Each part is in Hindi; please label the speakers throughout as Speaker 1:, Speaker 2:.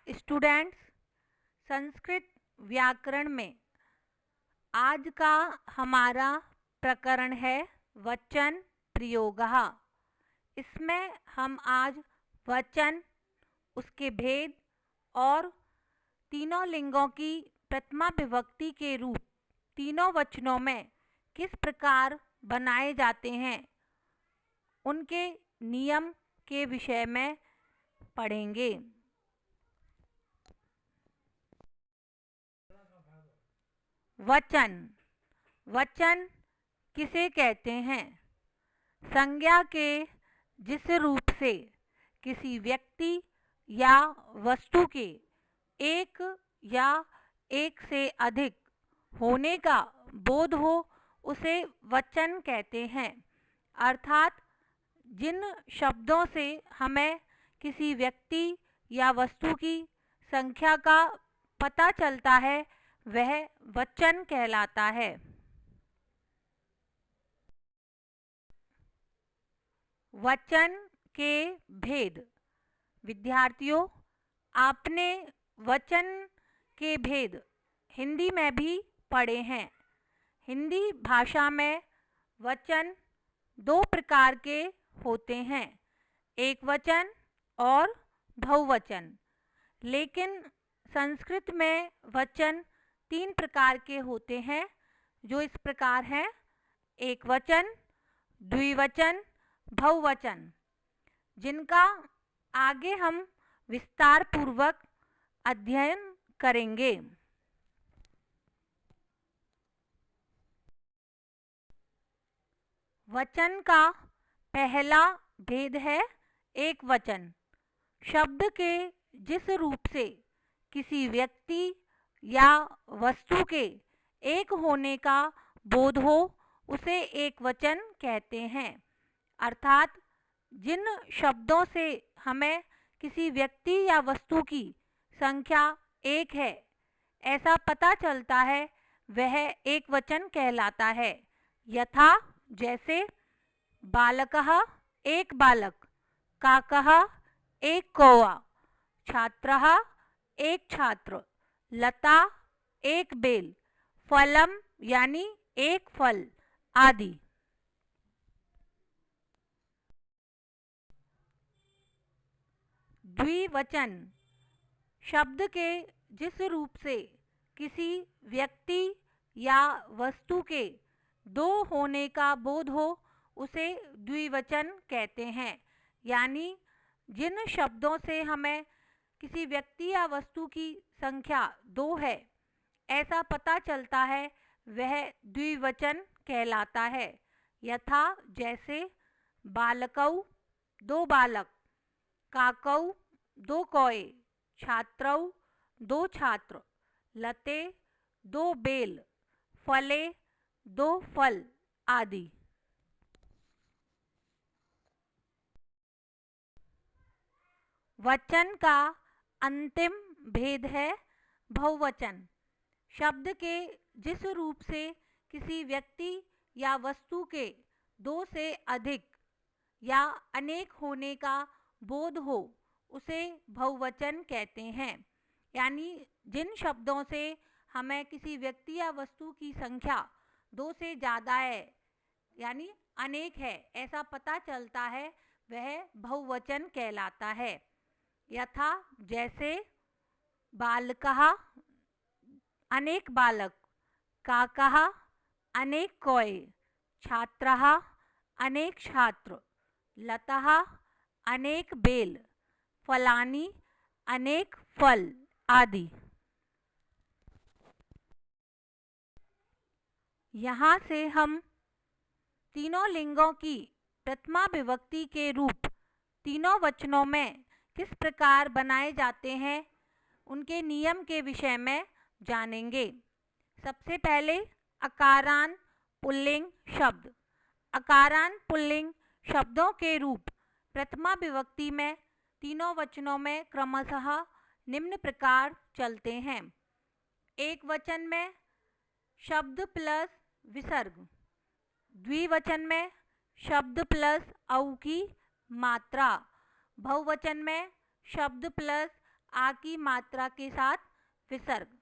Speaker 1: स्टूडेंट्स, संस्कृत व्याकरण में आज का हमारा प्रकरण है वचन प्रयोगः। इसमें हम आज वचन, उसके भेद और तीनों लिंगों की प्रथमा विभक्ति के रूप तीनों वचनों में किस प्रकार बनाए जाते हैं उनके नियम के विषय में पढ़ेंगे। वचन वचन किसे कहते हैं? संज्ञा के जिस रूप से किसी व्यक्ति या वस्तु के एक या एक से अधिक होने का बोध हो उसे वचन कहते हैं। अर्थात जिन शब्दों से हमें किसी व्यक्ति या वस्तु की संख्या का पता चलता है वह वचन कहलाता है। वचन के भेद। विद्यार्थियों, आपने वचन के भेद हिंदी में भी पढ़े हैं। हिंदी भाषा में वचन दो प्रकार के होते हैं, एक वचन और बहुवचन। लेकिन संस्कृत में वचन तीन प्रकार के होते हैं, जो इस प्रकार हैं: एक वचन, द्विवचन, बहुवचन, जिनका आगे हम विस्तार पूर्वक अध्ययन करेंगे। वचन का पहला भेद है एक वचन। शब्द के जिस रूप से किसी व्यक्ति या वस्तु के एक होने का बोध हो उसे एक वचन कहते हैं। अर्थात जिन शब्दों से हमें किसी व्यक्ति या वस्तु की संख्या एक है ऐसा पता चलता है वह एक वचन कहलाता है। यथा जैसे बालकः एक बालक, काकः एक कौवा, छात्रः एक छात्र, लता एक बेल, फलम यानी एक फल आदि। द्विवचन शब्द के जिस रूप से किसी व्यक्ति या वस्तु के दो होने का बोध हो उसे द्विवचन कहते हैं। यानी जिन शब्दों से हमें किसी व्यक्ति या वस्तु की संख्या दो है ऐसा पता चलता है वह द्विवचन कहलाता है। यथा जैसे बालकौ दो बालक, काकौ दो कौए, छात्रौ दो छात्र, लते दो बेल, फले दो फल आदि। वचन का अंतिम भेद है बहुवचन। शब्द के जिस रूप से किसी व्यक्ति या वस्तु के दो से अधिक या अनेक होने का बोध हो उसे बहुवचन कहते हैं। यानी जिन शब्दों से हमें किसी व्यक्ति या वस्तु की संख्या दो से ज़्यादा है यानी अनेक है ऐसा पता चलता है वह बहुवचन कहलाता है। यथा जैसे बालकः अनेक बालक, काकः अनेक कौए, छात्रः अनेक छात्र, लतः अनेक बेल, फलानी अनेक फल आदि। यहाँ से हम तीनों लिंगों की प्रथमा विभक्ति के रूप तीनों वचनों में किस प्रकार बनाए जाते हैं उनके नियम के विषय में जानेंगे। सबसे पहले अकारांत पुल्लिंग शब्द। अकारांत पुल्लिंग शब्दों के रूप प्रथमा विभक्ति में तीनों वचनों में क्रमशः निम्न प्रकार चलते हैं। एक वचन में शब्द प्लस विसर्ग, द्विवचन में शब्द प्लस औ की मात्रा, बहुवचन में शब्द प्लस आ की मात्रा के साथ विसर्ग।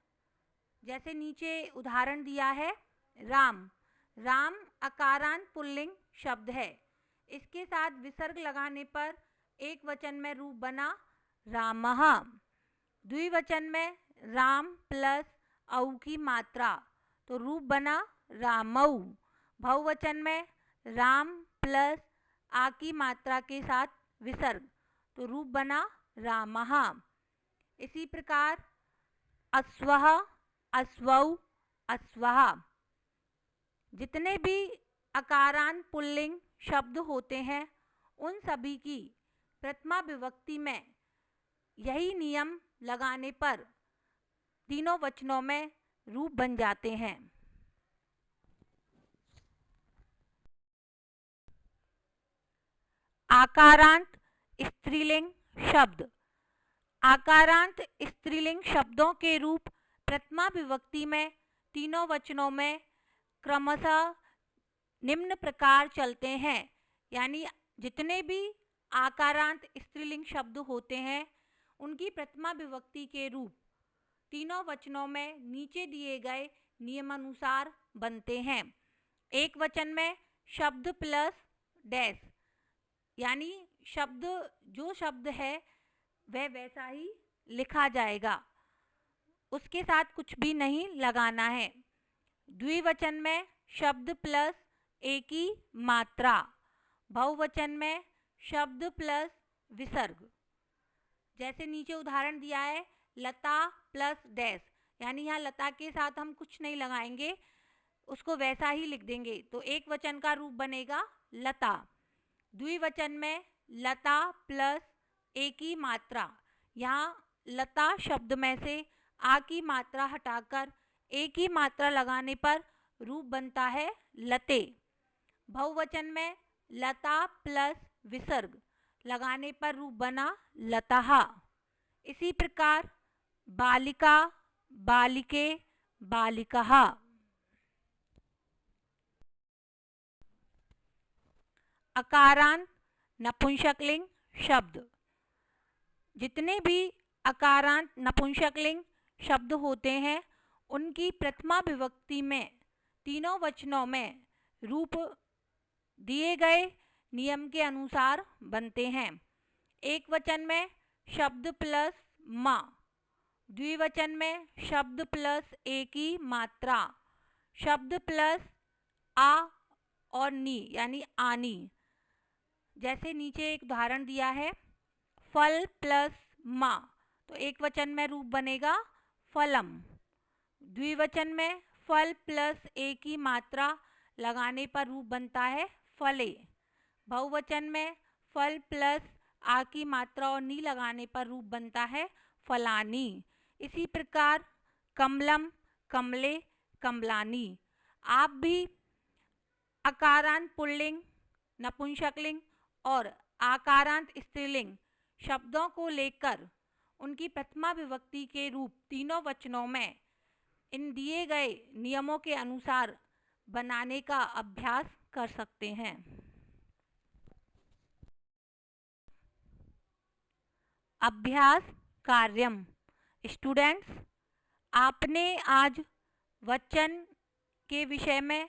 Speaker 1: जैसे नीचे उदाहरण दिया है, राम। राम अकारांत पुल्लिंग शब्द है, इसके साथ विसर्ग लगाने पर एक वचन में रूप बना रामः। द्विवचन में राम प्लस औ की मात्रा तो रूप बना रामौ। बहुवचन में राम प्लस आ की मात्रा के साथ विसर्ग तो रूप बना रामः। इसी प्रकार अश्वः, अश्वौ, अश्वः। जितने भी अकारांत पुल्लिंग शब्द होते हैं उन सभी की प्रथमा विभक्ति में यही नियम लगाने पर तीनों वचनों में रूप बन जाते हैं। आकारांत स्त्रीलिंग शब्द। आकारांत स्त्रीलिंग शब्दों के रूप प्रथमा विभक्ति में तीनों वचनों में क्रमशः निम्न प्रकार चलते हैं। यानी जितने भी आकारांत स्त्रीलिंग शब्द होते हैं उनकी प्रथमा विभक्ति के रूप तीनों वचनों में नीचे दिए गए नियमानुसार बनते हैं। एक वचन में शब्द प्लस डैश, यानी शब्द जो शब्द है वह वैसा ही लिखा जाएगा, उसके साथ कुछ भी नहीं लगाना है। द्विवचन में शब्द प्लस एक की मात्रा। बहुवचन में शब्द प्लस विसर्ग। जैसे नीचे उदाहरण दिया है, लता प्लस डैश, यानी यहाँ लता के साथ हम कुछ नहीं लगाएंगे, उसको वैसा ही लिख देंगे तो एक वचन का रूप बनेगा लता। द्विवचन में लता प्लस एक की मात्रा, यहाँ लता शब्द में से आ की मात्रा हटाकर एक ही मात्रा लगाने पर रूप बनता है लते। बहुवचन में लता प्लस विसर्ग लगाने पर रूप बना लतः। इसी प्रकार बालिका, बालिके, बालिकः। अकारांत नपुंसकलिंग शब्द। जितने भी अकारांत नपुंसकलिंग शब्द होते हैं उनकी प्रथमा विभक्ति में तीनों वचनों में रूप दिए गए नियम के अनुसार बनते हैं। एक वचन में शब्द प्लस माँ, द्विवचन में शब्द प्लस एक की मात्रा, शब्द प्लस आ और नी यानी आनी। जैसे नीचे एक उदाहरण दिया है, फल प्लस माँ तो एक वचन में रूप बनेगा फलम। द्विवचन में फल प्लस एक की मात्रा लगाने पर रूप बनता है फले। बहुवचन में फल प्लस आ की मात्रा और नी लगाने पर रूप बनता है फलानी। इसी प्रकार कमलम, कमले, कमलानी। आप भी अकारांत पुल्लिंग, नपुंसकलिंग और आकारांत स्त्रीलिंग शब्दों को लेकर उनकी प्रथमा विभक्ति के रूप तीनों वचनों में इन दिए गए नियमों के अनुसार बनाने का अभ्यास कर सकते हैं। अभ्यास कार्यम। स्टूडेंट्स, आपने आज वचन के विषय में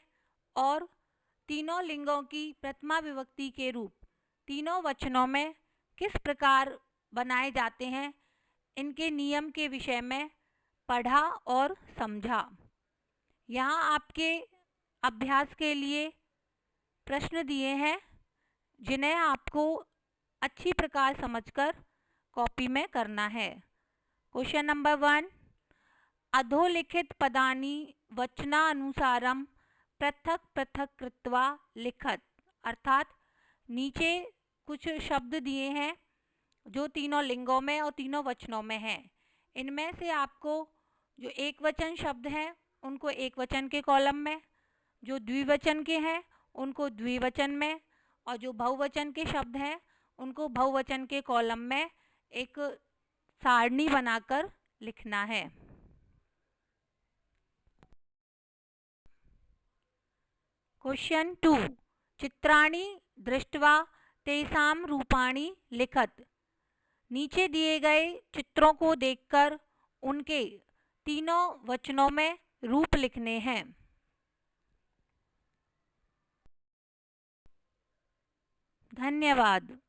Speaker 1: और तीनों लिंगों की प्रथमा विभक्ति के रूप तीनों वचनों में किस प्रकार बनाए जाते हैं इनके नियम के विषय में पढ़ा और समझा। यहाँ आपके अभ्यास के लिए प्रश्न दिए हैं जिन्हें आपको अच्छी प्रकार समझकर कॉपी में करना है। क्वेश्चन नंबर 1, अधोलिखित पदानि वचनानुसारम पृथक पृथक कृत्वा लिखत। अर्थात नीचे कुछ शब्द दिए हैं जो तीनों लिंगों में और तीनों वचनों में हैं। इनमें से आपको जो एक वचन शब्द हैं उनको एक वचन के कॉलम में, जो द्विवचन के हैं उनको द्विवचन में, और जो बहुवचन के शब्द हैं उनको बहुवचन के कॉलम में एक सारणी बनाकर लिखना है। क्वेश्चन 2, चित्राणि दृष्ट्वा तेषां रूपाणि लिखत। नीचे दिए गए चित्रों को देखकर उनके तीनों वचनों में रूप लिखने हैं। धन्यवाद।